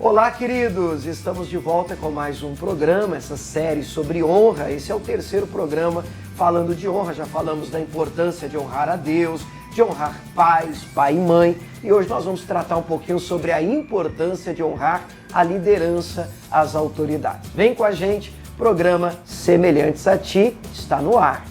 Olá, queridos! Estamos de volta com mais um programa, essa série sobre honra. Esse é o terceiro programa falando de honra. Já falamos da importância de honrar a Deus, de honrar pais, pai e mãe. E hoje nós vamos tratar um pouquinho sobre a importância de honrar a liderança, as autoridades. Vem com a gente, programa Semelhantes a Ti está no ar.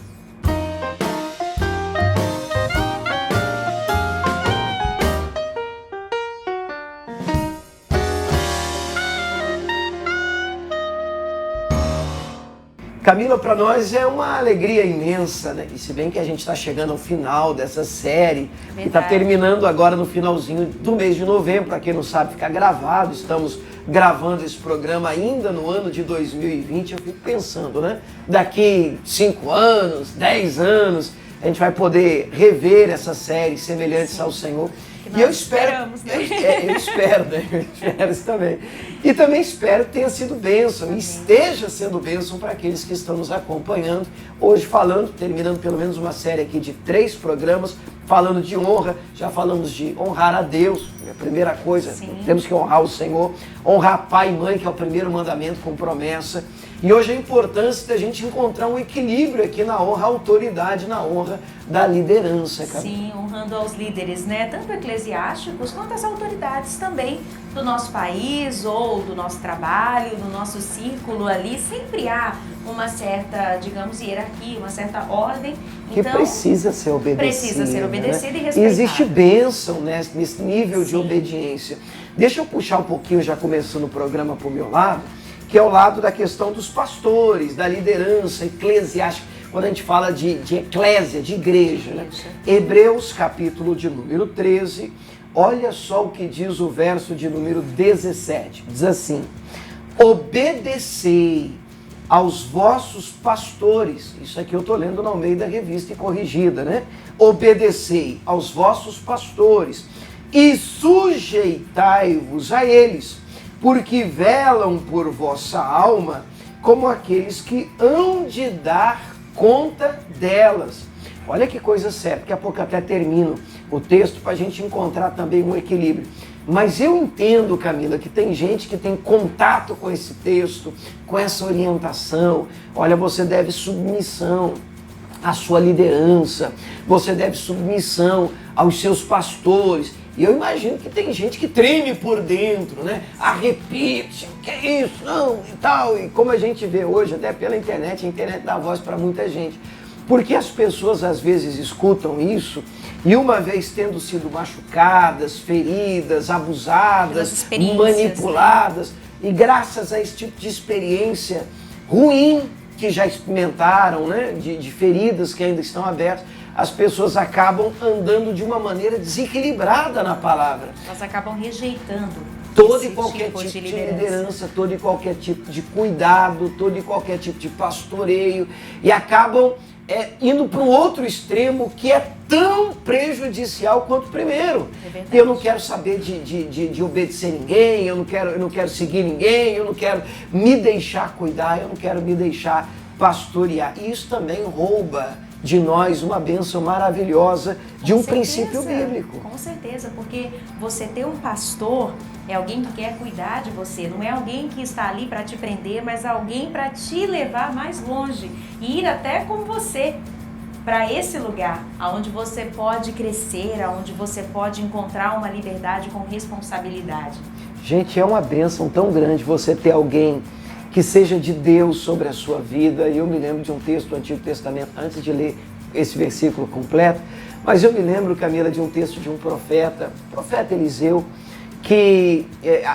Camila, para nós é uma alegria imensa, né? E se bem que a gente está chegando ao final dessa série, que está terminando agora no finalzinho do mês de novembro, para quem não sabe, fica gravado, estamos gravando esse programa ainda no ano de 2020, eu fico pensando, né? Daqui 5 anos, 10 anos, a gente vai poder rever essa série Semelhantes ao Senhor. E eu espero, né? Eu espero isso também. E também espero que tenha sido bênção, e esteja sendo bênção para aqueles que estão nos acompanhando. Hoje terminando pelo menos uma série aqui de 3 programas, falando de honra. Já falamos de honrar a Deus, é a primeira coisa. Sim. Temos que honrar o Senhor, honrar pai e mãe, que é o primeiro mandamento com promessa. E hoje a importância da gente encontrar um equilíbrio aqui na honra à autoridade, na honra da liderança, cara. Sim, honrando aos líderes, né? Tanto eclesiásticos quanto as autoridades também do nosso país ou do nosso trabalho, do nosso círculo ali. Sempre há uma certa, digamos, hierarquia, uma certa ordem. Que então, precisa ser obedecida. Precisa ser obedecida, né? E respeitada. E existe bênção, né, nesse nível de obediência. Deixa eu puxar um pouquinho, já começando o programa para o meu lado, que é o lado da questão dos pastores, da liderança eclesiástica, quando a gente fala de eclésia, de igreja, né? Hebreus, capítulo de número 13, olha só o que diz o verso de número 17. Diz assim: obedecei aos vossos pastores. Isso aqui eu estou lendo na Almeida Revista e Corrigida, né? Obedecei aos vossos pastores e sujeitai-vos a eles, porque velam por vossa alma como aqueles que hão de dar conta delas. Olha que coisa certa, daqui a pouco até termino o texto para a gente encontrar também um equilíbrio. Mas eu entendo, Camila, que tem gente que tem contato com esse texto, com essa orientação. Olha, você deve submissão à sua liderança, você deve submissão aos seus pastores. E eu imagino que tem gente que treme por dentro, né? Arrepite, que é isso, não, e tal. E como a gente vê hoje, até pela internet, a internet dá voz para muita gente. Porque as pessoas às vezes escutam isso e uma vez tendo sido machucadas, feridas, abusadas, manipuladas, né? E graças a esse tipo de experiência ruim que já experimentaram, né? De feridas que ainda estão abertas, as pessoas acabam andando de uma maneira desequilibrada na palavra. Elas acabam rejeitando todo e qualquer tipo de liderança, todo e qualquer tipo de cuidado, todo e qualquer tipo de pastoreio, e acabam indo para um outro extremo que é tão prejudicial quanto o primeiro. Eu não quero saber de obedecer ninguém, eu não quero seguir ninguém, eu não quero me deixar cuidar, eu não quero me deixar pastorear. E isso também rouba de nós uma bênção maravilhosa de um princípio bíblico. Com certeza, porque você ter um pastor é alguém que quer cuidar de você, não é alguém que está ali para te prender, mas alguém para te levar mais longe e ir até com você para esse lugar, onde você pode crescer, onde você pode encontrar uma liberdade com responsabilidade. Gente, é uma bênção tão grande você ter alguém que seja de Deus sobre a sua vida. E eu me lembro de um texto do Antigo Testamento, antes de ler esse versículo completo, mas eu me lembro, Camila, de um texto de um profeta Eliseu, que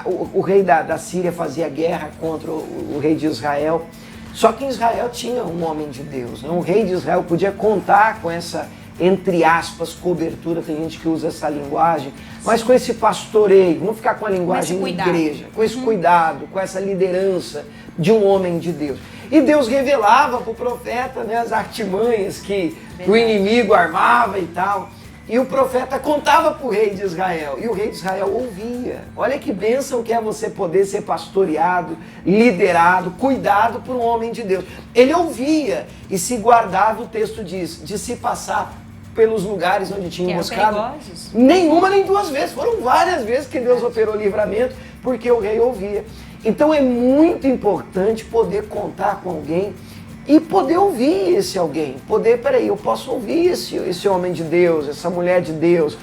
o rei da Síria fazia guerra contra o rei de Israel. Só que em Israel tinha um homem de Deus, né? Um rei de Israel podia contar com essa, entre aspas, cobertura, tem gente que usa essa linguagem, mas com esse pastoreio, vamos ficar com a linguagem de igreja, com esse cuidado, com essa liderança de um homem de Deus. E Deus revelava para o profeta, né, as artimanhas que o inimigo armava e tal. E o profeta contava para o rei de Israel, e o rei de Israel ouvia. Olha que bênção que é você poder ser pastoreado, liderado, cuidado por um homem de Deus. Ele ouvia e se guardava, o texto diz, de se passar pelos lugares onde tinha emboscado. Nenhuma nem duas vezes, foram várias vezes que Deus operou livramento, porque o rei ouvia. Então é muito importante poder contar com alguém e poder ouvir esse alguém. Eu posso ouvir esse homem de Deus, essa mulher de Deus,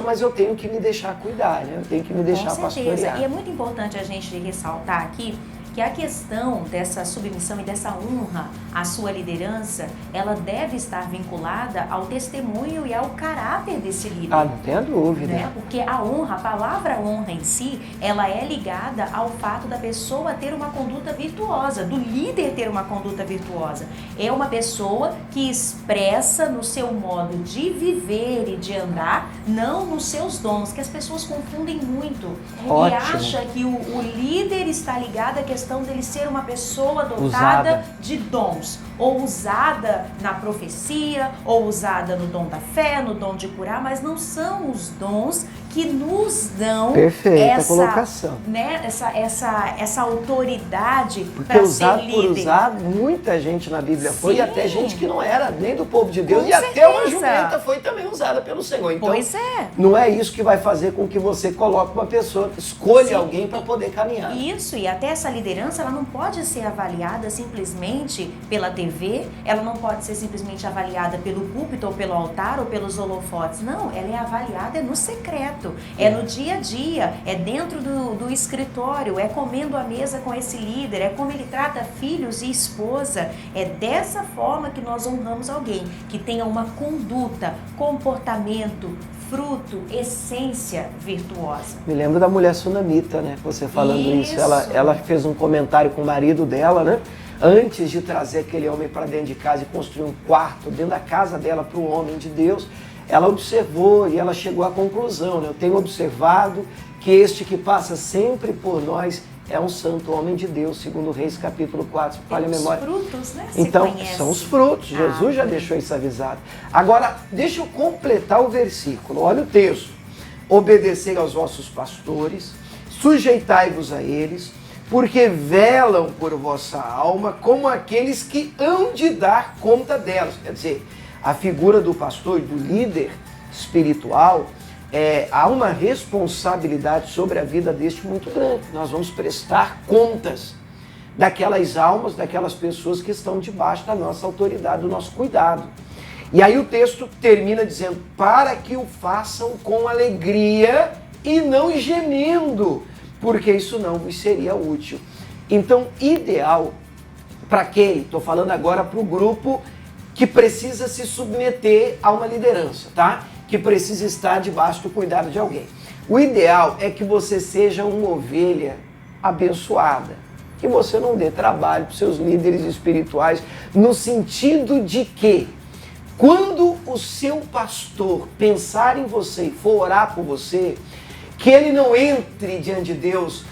mas eu tenho que me deixar cuidar, né? Eu tenho que me deixar pastorear. E é muito importante a gente ressaltar aqui que a questão dessa submissão e dessa honra à sua liderança, ela deve estar vinculada ao testemunho e ao caráter desse líder. Ah, não tenha dúvida. Né? Porque a honra, a palavra honra em si, ela é ligada ao fato da pessoa ter uma conduta virtuosa, do líder ter uma conduta virtuosa. É uma pessoa que expressa no seu modo de viver e de andar, não nos seus dons, que as pessoas confundem muito. Ótimo. E acham que o líder está ligado à questão dele ser uma pessoa dotada Usada. de dons, ou usada na profecia, ou usada no dom da fé, no dom de curar, mas não são os dons que nos dão colocação. Né, essa autoridade para ser líder. Por usar, muita gente na Bíblia foi, Sim. e até gente que não era nem do povo de Deus, Com e até certeza. uma jumenta foi também usada pelo Senhor. Então, Pois é. não é isso que vai fazer com que você coloque uma pessoa, escolha Sim. alguém para poder caminhar. Isso, e até essa liderança, ela não pode ser avaliada simplesmente pela TV, ela não pode ser simplesmente avaliada pelo púlpito, ou pelo altar, ou pelos holofotes. Não, ela é avaliada no secreto, é no dia a dia, é dentro do escritório, é comendo à mesa com esse líder, é como ele trata filhos e esposa. É dessa forma que nós honramos alguém, que tenha uma conduta, comportamento, fruto, essência virtuosa. Me lembro da mulher sunamita, né? Você falando isso. Ela fez um comentário com o marido dela, né? Antes de trazer aquele homem para dentro de casa e construir um quarto dentro da casa dela para o homem de Deus, ela observou e ela chegou à conclusão, né? Eu tenho observado que este que passa sempre por nós é um santo homem de Deus, segundo Reis capítulo 4, falha a memória. Os frutos, né? Então, são os frutos, Jesus já deixou isso avisado. Agora, deixa eu completar o versículo, olha o texto. Obedecei aos vossos pastores, sujeitai-vos a eles, porque velam por vossa alma como aqueles que hão de dar conta delas. Quer dizer, a figura do pastor e do líder espiritual, há uma responsabilidade sobre a vida deste muito grande. Nós vamos prestar contas daquelas almas, daquelas pessoas que estão debaixo da nossa autoridade, do nosso cuidado. E aí o texto termina dizendo, para que o façam com alegria e não gemendo, porque isso não vos seria útil. Então, ideal para aquele, estou falando agora para o grupo que precisa se submeter a uma liderança, tá? Que precisa estar debaixo do cuidado de alguém. O ideal é que você seja uma ovelha abençoada, que você não dê trabalho para os seus líderes espirituais, no sentido de que, quando o seu pastor pensar em você e for orar por você, que ele não entre diante de Deus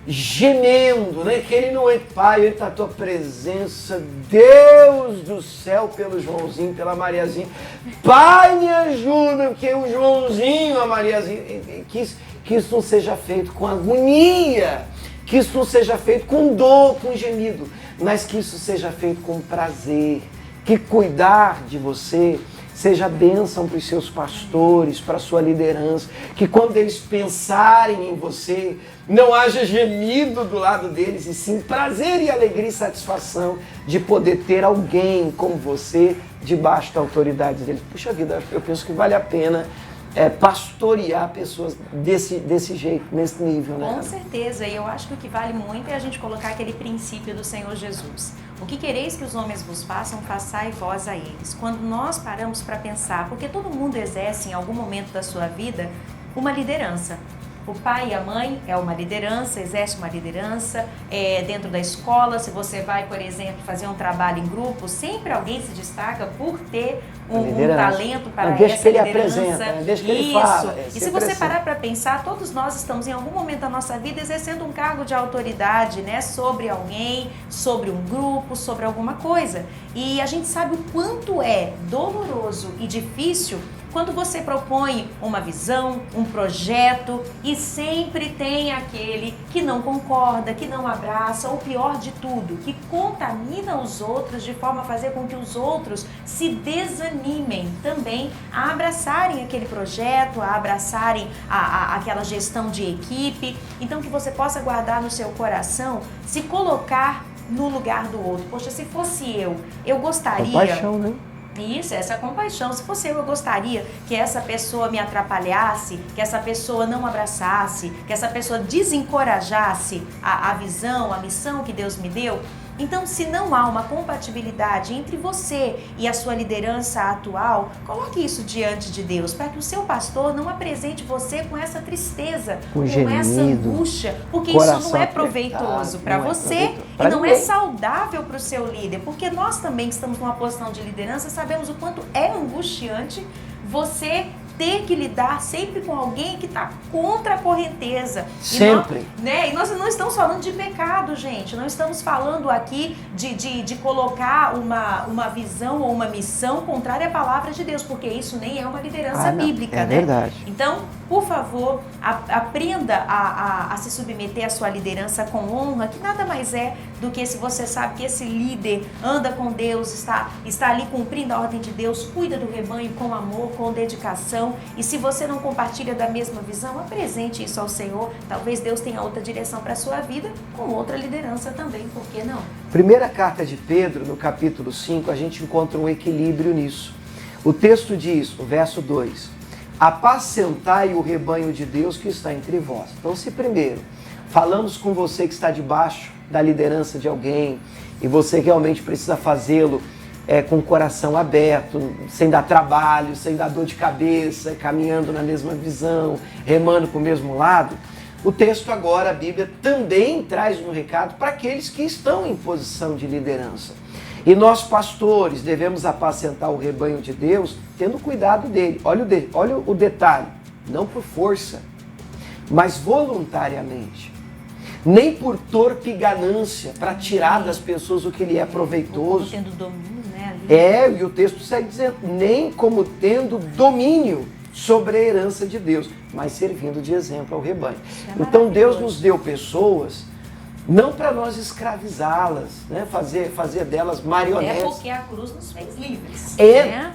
gemendo, né? Que ele não entre, Pai, entra a tua presença, Deus do céu, pelo Joãozinho, pela Mariazinha, Pai, me ajuda, porque o Joãozinho, a Mariazinha, que isso não seja feito com agonia, que isso não seja feito com dor, com gemido, mas que isso seja feito com prazer, que cuidar de você seja bênção para os seus pastores, para a sua liderança, que quando eles pensarem em você, não haja gemido do lado deles, e sim prazer e alegria e satisfação de poder ter alguém como você debaixo da autoridade deles. Puxa vida, eu penso que vale a pena pastorear pessoas desse jeito, nesse nível, né? Com certeza, e eu acho que o que vale muito é a gente colocar aquele princípio do Senhor Jesus. O que quereis que os homens vos façam, façai vós a eles. Quando nós paramos para pensar, porque todo mundo exerce em algum momento da sua vida uma liderança. O pai e a mãe é uma liderança, exerce uma liderança. Dentro da escola, se você vai, por exemplo, fazer um trabalho em grupo, sempre alguém se destaca por ter um talento para deixa essa que ele liderança. Apresenta, deixa que ele fala. E se você parar para pensar, todos nós estamos em algum momento da nossa vida exercendo um cargo de autoridade, né, sobre alguém, sobre um grupo, sobre alguma coisa. E a gente sabe o quanto é doloroso e difícil quando você propõe uma visão, um projeto e sempre tem aquele que não concorda, que não abraça, ou pior de tudo, que contamina os outros de forma a fazer com que os outros se desanimem também a abraçarem aquele projeto, a abraçarem aquela gestão de equipe. Então que você possa guardar no seu coração, se colocar no lugar do outro. Poxa, se fosse eu gostaria... Compaixão, né? Isso, essa compaixão. Se fosse eu gostaria que essa pessoa me atrapalhasse, que essa pessoa não abraçasse, que essa pessoa desencorajasse a visão, a missão que Deus me deu. Então, se não há uma compatibilidade entre você e a sua liderança atual, coloque isso diante de Deus, para que o seu pastor não apresente você com essa tristeza, com essa angústia, porque isso não é proveitoso para você e não é saudável para o seu líder, porque nós também que estamos numa posição de liderança sabemos o quanto é angustiante você ter que lidar sempre com alguém que está contra a correnteza. Sempre. E nós não estamos falando de pecado, gente. Não estamos falando aqui de colocar uma visão ou uma missão contrária à palavra de Deus, porque isso nem é uma liderança bíblica, né? Verdade. Então, por favor, aprenda a se submeter à sua liderança com honra, que nada mais é do que se você sabe que esse líder anda com Deus, está ali cumprindo a ordem de Deus, cuida do rebanho com amor, com dedicação. E se você não compartilha da mesma visão, apresente isso ao Senhor. Talvez Deus tenha outra direção para a sua vida, com outra liderança também, por que não? Primeira carta de Pedro, no capítulo 5, a gente encontra um equilíbrio nisso. O texto diz, o verso 2, apacentai o rebanho de Deus que está entre vós. Então, se primeiro falamos com você que está debaixo da liderança de alguém e você realmente precisa fazê-lo com o coração aberto, sem dar trabalho, sem dar dor de cabeça, caminhando na mesma visão, remando para o mesmo lado, o texto agora, a Bíblia, também traz um recado para aqueles que estão em posição de liderança. E nós, pastores, devemos apacentar o rebanho de Deus, tendo cuidado dele. Olha o detalhe, não por força, mas voluntariamente. Nem por torpe ganância, para tirar das pessoas o que lhe é proveitoso. Tendo domínio, né? E o texto segue dizendo, nem como tendo domínio sobre a herança de Deus, mas servindo de exemplo ao rebanho. Então Deus nos deu pessoas, não para nós escravizá-las, né? fazer delas marionetes. É porque a cruz nos fez livres.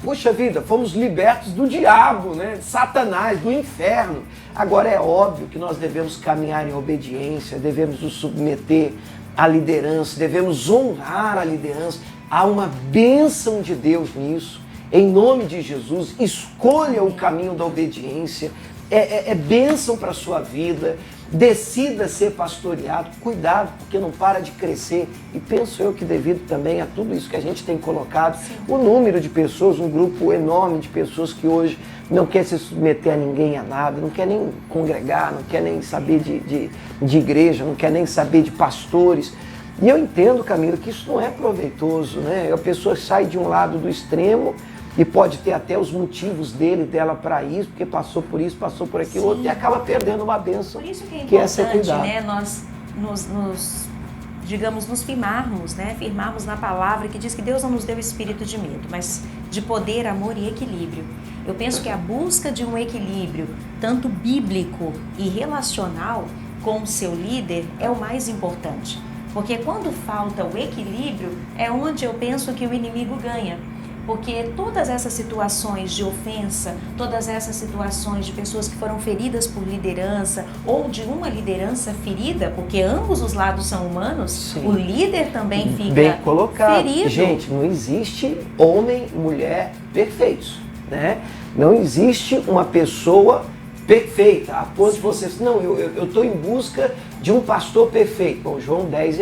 Puxa vida, fomos libertos do diabo, né? De Satanás, do inferno. Agora é óbvio que nós devemos caminhar em obediência, devemos nos submeter à liderança, devemos honrar a liderança. Há uma bênção de Deus nisso. Em nome de Jesus, escolha o caminho da obediência. É bênção para a sua vida. Decida ser pastoreado. Cuidado, porque não para de crescer. E penso eu que devido também a tudo isso que a gente tem colocado, o número de pessoas, um grupo enorme de pessoas que hoje não quer se submeter a ninguém, a nada, não quer nem congregar, não quer nem saber de igreja, não quer nem saber de pastores. E eu entendo, Camila, que isso não é proveitoso, né? A pessoa sai de um lado do extremo e pode ter até os motivos dela para isso, porque passou por isso, passou por aquilo, outro, e acaba perdendo uma bênção. Por isso que é importante, né? Nós nos firmarmos, né? Firmarmos na palavra que diz que Deus não nos deu espírito de medo, mas de poder, amor e equilíbrio. Eu penso que a busca de um equilíbrio, tanto bíblico e relacional, com o seu líder é o mais importante. Porque quando falta o equilíbrio, é onde eu penso que o inimigo ganha. Porque todas essas situações de ofensa, todas essas situações de pessoas que foram feridas por liderança ou de uma liderança ferida, porque ambos os lados são humanos, sim, o líder também fica bem colocado. Ferido. Gente, não existe homem, mulher perfeitos, né? Não existe uma pessoa perfeita. Após você, não, eu estou em busca de um pastor perfeito. Bom, João 10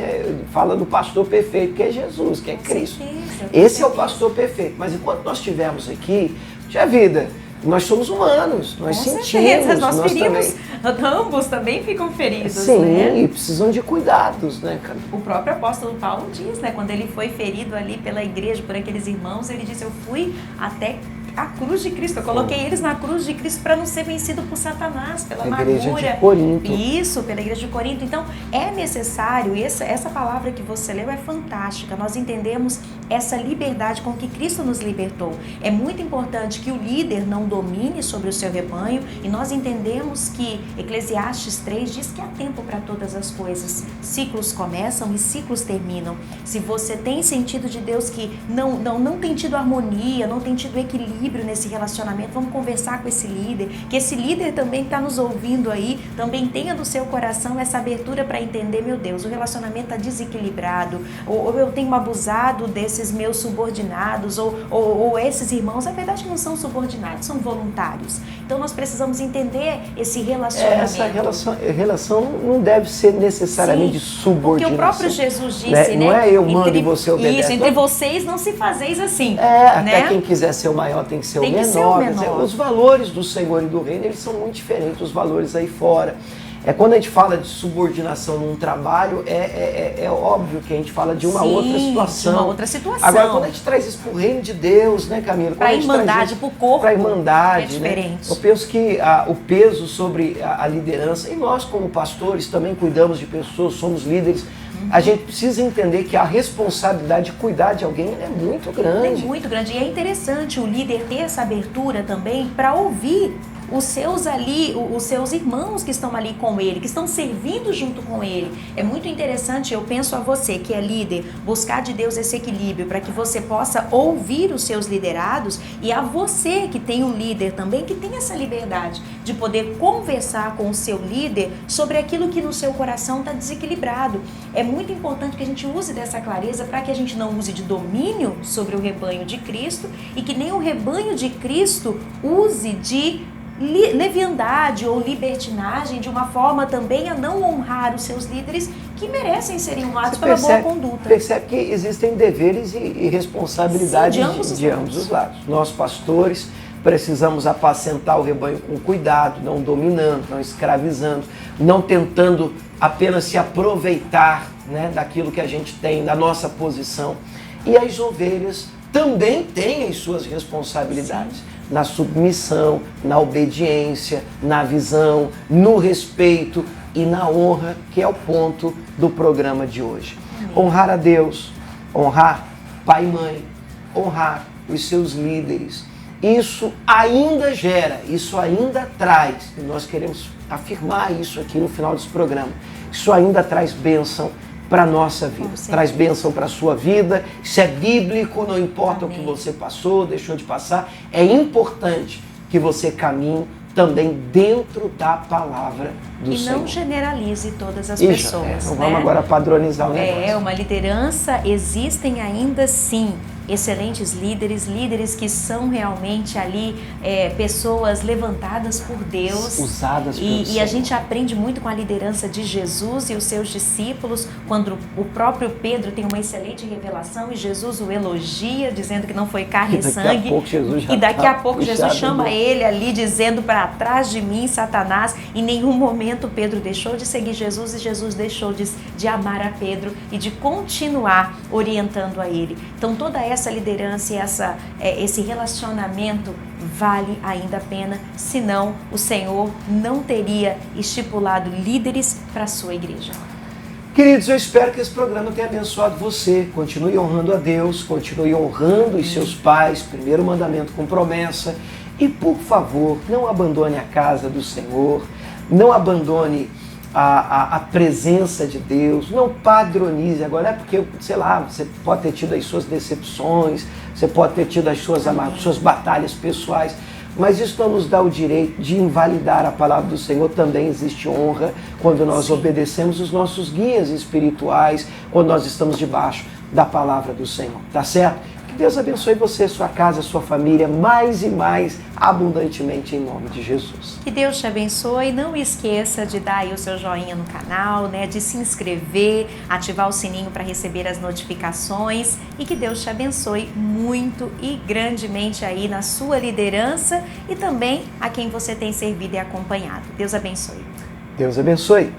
fala do pastor perfeito, que é Jesus, que é Cristo. Esse é o pastor perfeito. Mas enquanto nós estivermos aqui, já vida, nós somos humanos, nós sentimos, nós ferimos, ambos também ficam feridos, sim, né? E precisam de cuidados, né, cara? O próprio apóstolo Paulo diz, né, quando ele foi ferido ali pela igreja, por aqueles irmãos, ele disse, eu fui até a cruz de Cristo. Eu coloquei eles na cruz de Cristo para não ser vencido por Satanás, pela amargura. Igreja de Corinto. Isso, pela igreja de Corinto. Então, é necessário, essa palavra que você leu é fantástica. Nós entendemos essa liberdade com que Cristo nos libertou. É muito importante que o líder não domine sobre o seu rebanho, e nós entendemos que Eclesiastes 3 diz que há tempo para todas as coisas. Ciclos começam e ciclos terminam. Se você tem sentido de Deus que não tem tido harmonia, não tem tido equilíbrio nesse relacionamento, vamos conversar com esse líder, que esse líder também está nos ouvindo aí, também tenha no seu coração essa abertura para entender, meu Deus, o relacionamento está desequilibrado, ou eu tenho abusado desses meus subordinados, ou esses irmãos, na verdade não são subordinados, são voluntários. Então nós precisamos entender esse relacionamento. Essa relação não deve ser necessariamente subordinação. Porque o próprio Jesus disse, Não é eu mando e você obedece. Isso, entre vocês não se fazeis assim. Até quem quiser ser o maior tem que ser o menor. Quer dizer, os valores do Senhor e do Reino, eles são muito diferentes dos valores aí fora. Quando a gente fala de subordinação num trabalho, é óbvio que a gente fala de uma outra situação. De uma outra situação. Agora, quando a gente traz isso para o reino de Deus, né, Camila? Para a irmandade, para o corpo. Para a irmandade, é diferente. Né? Eu penso que o peso sobre a liderança, e nós como pastores também cuidamos de pessoas, somos líderes, a gente precisa entender que a responsabilidade de cuidar de alguém é muito grande. É muito grande. E é interessante o líder ter essa abertura também para ouvir os seus irmãos que estão ali com ele, que estão servindo junto com ele. É muito interessante, eu penso a você que é líder, buscar de Deus esse equilíbrio para que você possa ouvir os seus liderados, e a você que tem um líder também, que tem essa liberdade de poder conversar com o seu líder sobre aquilo que no seu coração está desequilibrado. É muito importante que a gente use dessa clareza para que a gente não use de domínio sobre o rebanho de Cristo, e que nem o rebanho de Cristo use de leviandade ou libertinagem, de uma forma também a não honrar os seus líderes, que merecem serem honrados pela boa conduta. Percebe que existem deveres e responsabilidades de ambos os lados. Nós, pastores, precisamos apacentar o rebanho com cuidado, não dominando, não escravizando, não tentando apenas se aproveitar, né, daquilo que a gente tem, da nossa posição. E as ovelhas também têm as suas responsabilidades. Sim. Na submissão, na obediência, na visão, no respeito e na honra, que é o ponto do programa de hoje. Amém. Honrar a Deus, honrar pai e mãe, honrar os seus líderes. Isso ainda gera, isso ainda traz, e nós queremos afirmar isso aqui no final desse programa, isso ainda traz bênção para a nossa vida, traz bênção para a sua vida. Isso é bíblico, não importa Amém. O que você passou, deixou de passar, é importante que você caminhe também dentro da palavra do Senhor. E não generalize todas as pessoas. Não vamos agora padronizar o negócio. Uma liderança, existem ainda sim excelentes líderes que são realmente ali pessoas levantadas por Deus, usadas pelo Senhor. E a gente aprende muito com a liderança de Jesus e os seus discípulos, quando o próprio Pedro tem uma excelente revelação e Jesus o elogia, dizendo que não foi carne e sangue, e daqui a pouco Jesus chama ele ali dizendo: para trás de mim, Satanás. Em nenhum momento Pedro deixou de seguir Jesus, e Jesus deixou de amar a Pedro e de continuar orientando a ele. Então toda essa liderança e esse relacionamento vale ainda a pena, senão o Senhor não teria estipulado líderes para a sua igreja. Queridos, eu espero que esse programa tenha abençoado você. Continue honrando a Deus, continue honrando os seus pais, primeiro mandamento com promessa. E por favor, não abandone a casa do Senhor, não abandone a presença de Deus, não padronize. Agora é porque, sei lá, você pode ter tido as suas decepções, você pode ter tido as suas batalhas pessoais, mas isso não nos dá o direito de invalidar a palavra do Senhor. Também existe honra quando nós obedecemos os nossos guias espirituais, quando nós estamos debaixo da palavra do Senhor, tá certo? Deus abençoe você, sua casa, sua família, mais e mais abundantemente em nome de Jesus. Que Deus te abençoe. Não esqueça de dar aí o seu joinha no canal, né? De se inscrever, ativar o sininho para receber as notificações, e que Deus te abençoe muito e grandemente aí na sua liderança e também a quem você tem servido e acompanhado. Deus abençoe. Deus abençoe.